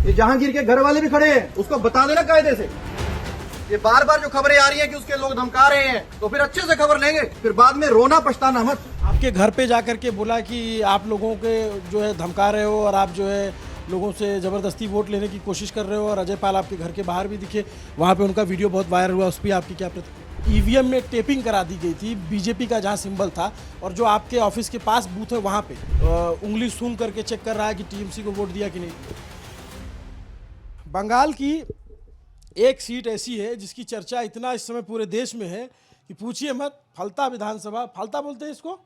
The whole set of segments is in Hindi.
ये जहांगीर के घर वाले भी खड़े हैं, उसको बता देना कायदे से। ये बार बार जो खबरें आ रही हैं कि उसके लोग धमका रहे हैं, तो फिर अच्छे से खबर लेंगे, फिर बाद में रोना पछताना मत। आपके घर पे जाकर के बोला कि आप लोगों के जो है धमका रहे हो और आप जो है लोगों से ज़बरदस्ती वोट लेने की कोशिश कर रहे हो, और अजय पाल आपके घर के बाहर भी दिखे, वहाँ पे उनका वीडियो बहुत वायरल हुआ, उस पर आपकी क्या प्रतिक्रिया? ईवीएम में टेपिंग करा दी गई थी बीजेपी का जहाँ सिंबल था, और जो आपके ऑफिस के पास बूथ है वहाँ पे उंगली सूंघ करके चेक कर रहा है कि टीएमसी को वोट दिया कि नहीं। बंगाल की एक सीट ऐसी है जिसकी चर्चा इतना इस समय पूरे देश में है कि पूछिए मत। फलता विधानसभा, फलता बोलते हैं इसको,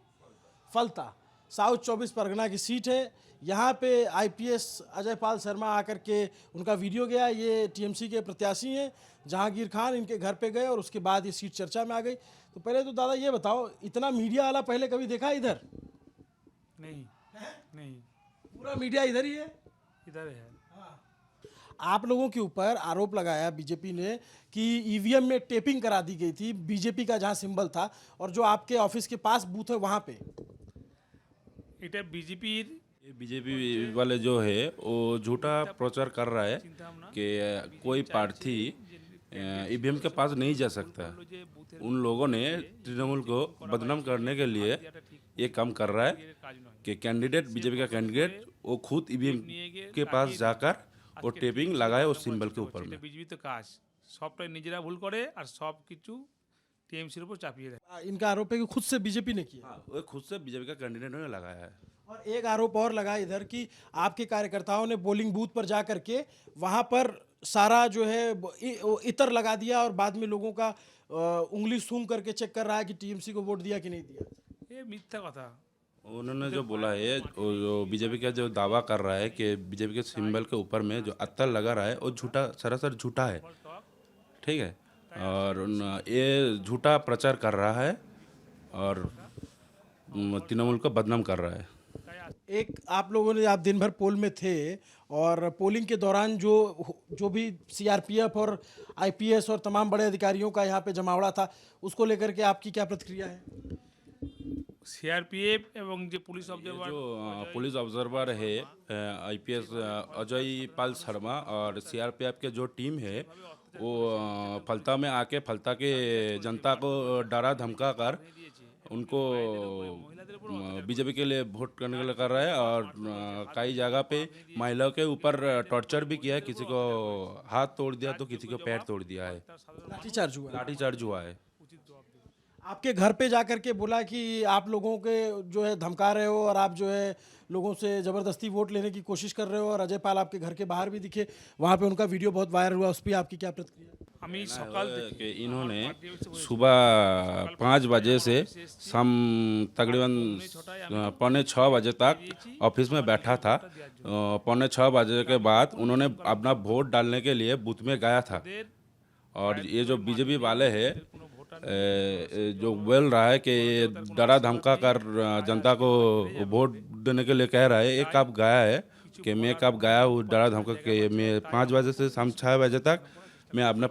फलता साउथ 24 परगना की सीट है। यहाँ पे आईपीएस अजय पाल शर्मा आकर के उनका वीडियो गया, ये टीएमसी के प्रत्याशी हैं जहांगीर खान, इनके घर पे गए और उसके बाद ये सीट चर्चा में आ गई। तो पहले तो दादा ये बताओ, इतना मीडिया वाला पहले कभी देखा इधर? नहीं नहीं, पूरा मीडिया इधर ही है। इधर है। आप लोगों के ऊपर आरोप लगाया बीजेपी ने कि ईवीएम में टेपिंग करा दी गई थी बीजेपी का जहां सिंबल था, और जो आपके ऑफिस के पास बूथ है वहां पे। এটা বিজেপির बीजेपी वाले जो है वो झूठा प्रचार कर रहा है कि कोई प्रार्थी ईवीएम के पास नहीं जा सकता। उन लोगों ने तृणमूल को बदनाम करने के लिए ये काम कर रहा है कि कैंडिडेट, बीजेपी का कैंडिडेट वो खुद ईवीएम के पास जाकर वो टेपिंग लगाए उस सिंबल के ऊपर में। বিজেপি তো কাজ সবটাই নিজেরা ভুল করে আর সব কিছু টিএমসির উপর চাপিয়ে দেয়। इनका आरोप है कि खुद से बीजेपी ने किया। वो खुद से बीजेपी का कैंडिडेट ने लगाया है। और एक आरोप और लगा इधर कि आपके कार्यकर्ताओं ने पोलिंग बूथ पर जा करके वहां पर सारा जो है इतर लगा दिया, और बाद में लोगों का उंगली सूंघ करके चेक कर रहा है कि टीएमसी को वोट दिया कि नहीं दिया। এ মিথ্যা কথা। उन्होंने जो बोला है, वो जो बीजेपी का जो दावा कर रहा है कि बीजेपी के सिंबल के ऊपर में जो अत्तर लगा रहा है वो झूठा, सरासर झूठा है, ठीक है। और ये झूठा प्रचार कर रहा है और तृणमूल को बदनाम कर रहा है। एक आप लोगों ने, आप दिन भर पोल में थे, और पोलिंग के दौरान जो भी सीआरपीएफ और आईपीएस और तमाम बड़े अधिकारियों का यहाँ पे जमावड़ा था, उसको लेकर के आपकी क्या प्रतिक्रिया है? সিআরপিএফ এবং যে পুলিশ অবজারভার जो पुलिस ऑब्जर्वर है आईपीएस अजय पाल शर्मा और सीआरपीएफ के जो टीम है वो फलता में आके फलता के जनता को डरा धमका कर उनको बीजेपी के लिए वोट करने के लिए कर रहा है। और कई जगह पे महिलाओं के ऊपर टॉर्चर भी किया है, किसी को हाथ तोड़ दिया तो किसी को पैर तोड़ दिया है, लाठीचार्ज हुआ। लाठीचार्ज हुआ है। आपके घर पे जाकर के बोला कि आप लोगों के जो है धमका रहे हो, और आप जो है लोगों से ज़बरदस्ती वोट लेने की कोशिश कर रहे हो, और अजय पाल आपके घर के बाहर भी दिखे, वहाँ पे उनका वीडियो बहुत वायरल हुआ, उस पर आपकी क्या प्रतिक्रिया? আমি সকাল থেকে कि इन्होंने सुबह 5 बजे से शाम तकरीबन 5:45 तक ऑफिस में बैठा था। 5:45 बजे के बाद उन्होंने अपना वोट डालने के लिए बूथ में गया था। और ये जो बीजेपी वाले हैं जो बोल रहा है कि ये डरा धमका कर जनता को वोट देने के लिए कह रहा है, ये कब गया है कि मैं कब गया हूँ डरा धमका के? मैं 5 बजे से शाम 6 बजे तक मैं अपने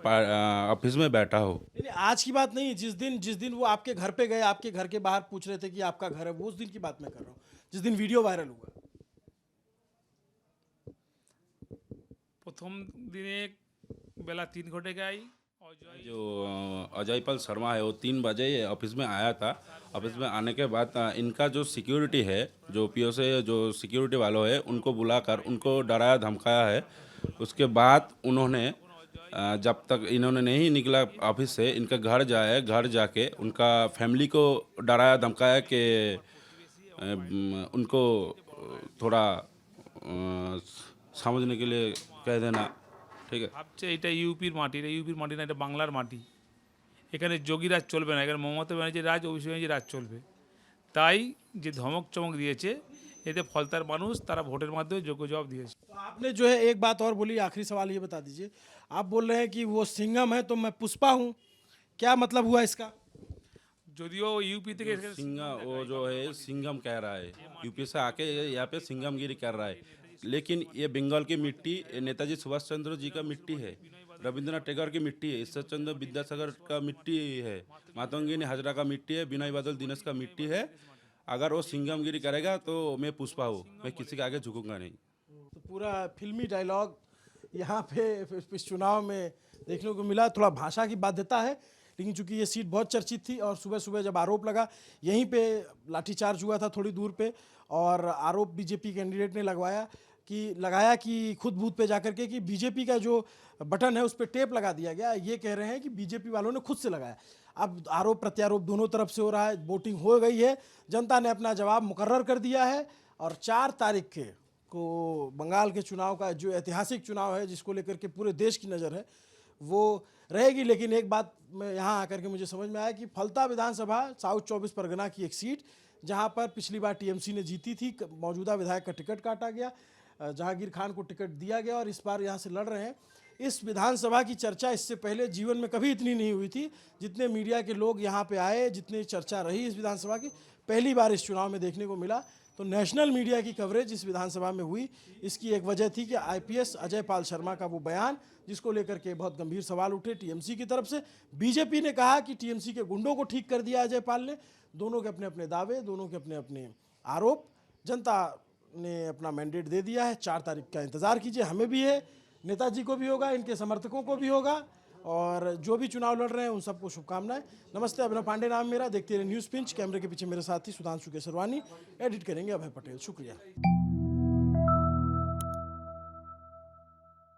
ऑफिस में बैठा हूँ। नहीं, आज की बात नहीं, जिस दिन वो आपके घर पे गए, आपके घर के बाहर पूछ रहे थे कि आपका घर है, वो उस दिन की बात मैं कर रहा हूँ, जिस दिन वीडियो वायरल हुआ। প্রথম দিনে বেলা 3 ঘটে গাই অজয় जो अजय पाल शर्मा है वो 3 बजे ऑफिस में आया था। ऑफिस में आने के बाद इनका जो सिक्योरिटी है, जो पीओ से जो सिक्योरिटी वालों है, उनको बुलाकर उनको डराया धमकाया है। उसके बाद उन्होंने जब तक इन्होंने नहीं निकला ऑफिस से, इनका घर जाए, घर जाके उनका फैमिली को डराया धमकाया कि उनको थोड़ा समझने के लिए कह देना, ঠিক আছে। ভাবছে এটা ইউপির মাটি, এটা ইউপির মাটি না, এটা বাংলার মাটি। এখানে যোগীরাজ চলবে না, এখানে মমতা ব্যানার্জির রাজ, অভিষেক ব্যানার্জির রাজ চলবে। তাই যে ধমক চমক দিয়েছে, এতে ফলতার মানুষ তারা ভোটের মাধ্যমে যোগ্য জবাব দিয়েছে। तो आपने जो है एक बात और बोली, आखिरी सवाल ये बता दीजिए, आप बोल रहे हैं कि वो सिंघम है तो मैं पुष्पा हूँ, क्या मतलब हुआ इसका? যদিও ইউপি থেকে এখানে सिंघम वो जो है सिंघम कह रहा है, यूपी से आके यहाँ पे सिंघमगिरी कर रहा है। लेकिन ये बंगाल की मिट्टी नेताजी सुभाष चंद्र जी का मिट्टी है, रविंद्रनाथ टैगोर की मिट्टी है, ईश्वर चंद्र विद्यासागर का मिट्टी है, मातंगिनी हाजरा का मिट्टी है, बिनय बादल दिनेश का मिट्टी है। अगर वो सिंघमगिरी करेगा तो मैं पुष्पा हूँ, मैं किसी के आगे झुकूंगा नहीं। तो पूरा फिल्मी डायलॉग यहाँ पे इस चुनाव में देखने को मिला। थोड़ा भाषा की बाध्यता है, लेकिन चूंकि ये सीट बहुत चर्चित थी और सुबह सुबह जब आरोप लगा, यहीं पे लाठीचार्ज हुआ था थोड़ी दूर पे, और आरोप बीजेपी कैंडिडेट ने लगाया कि खुद बूथ पे जाकर के कि बीजेपी का जो बटन है उस पर टेप लगा दिया गया। ये कह रहे हैं कि बीजेपी वालों ने खुद से लगाया। अब आरोप प्रत्यारोप दोनों तरफ से हो रहा है, वोटिंग हो गई है, जनता ने अपना जवाब मुकर्रर कर दिया है और 4 तारीख को बंगाल के चुनाव का जो ऐतिहासिक चुनाव है, जिसको लेकर के पूरे देश की नज़र है, वो रहेगी। लेकिन एक बात में यहाँ आकर के मुझे समझ में आया कि फलता विधानसभा साउथ 24 परगना की एक सीट, जहाँ पर पिछली बार टीएमसी ने जीती थी, मौजूदा विधायक का टिकट काटा गया, जहांगीर खान को टिकट दिया गया और इस बार यहाँ से लड़ रहे हैं। इस विधानसभा की चर्चा इससे पहले जीवन में कभी इतनी नहीं हुई थी। जितने मीडिया के लोग यहाँ पे आए, जितनी चर्चा रही इस विधानसभा की, पहली बार इस चुनाव में देखने को मिला। तो नेशनल मीडिया की कवरेज इस विधानसभा में हुई। इसकी एक वजह थी कि आईपीएस अजय पाल शर्मा का वो बयान, जिसको लेकर के बहुत गंभीर सवाल उठे टीएमसी की तरफ से। बीजेपी ने कहा कि टीएमसी के गुंडों को ठीक कर दिया अजय पाल ने। दोनों के अपने अपने दावे, दोनों के अपने अपने आरोप। जनता ने अपना मैंडेट दे दिया है। 4 तारीख का इंतजार कीजिए, हमें भी है, नेताजी को भी होगा, इनके समर्थकों को भी होगा, और जो भी चुनाव लड़ रहे हैं उन सबको शुभकामनाएं। नमस्ते, अभिनव पांडे नाम मेरा। देखते रहिए न्यूज़ पिंच। कैमरे के पीछे मेरे साथी सुधांशु केसरवानी, एडिट करेंगे अभय पटेल। शुक्रिया।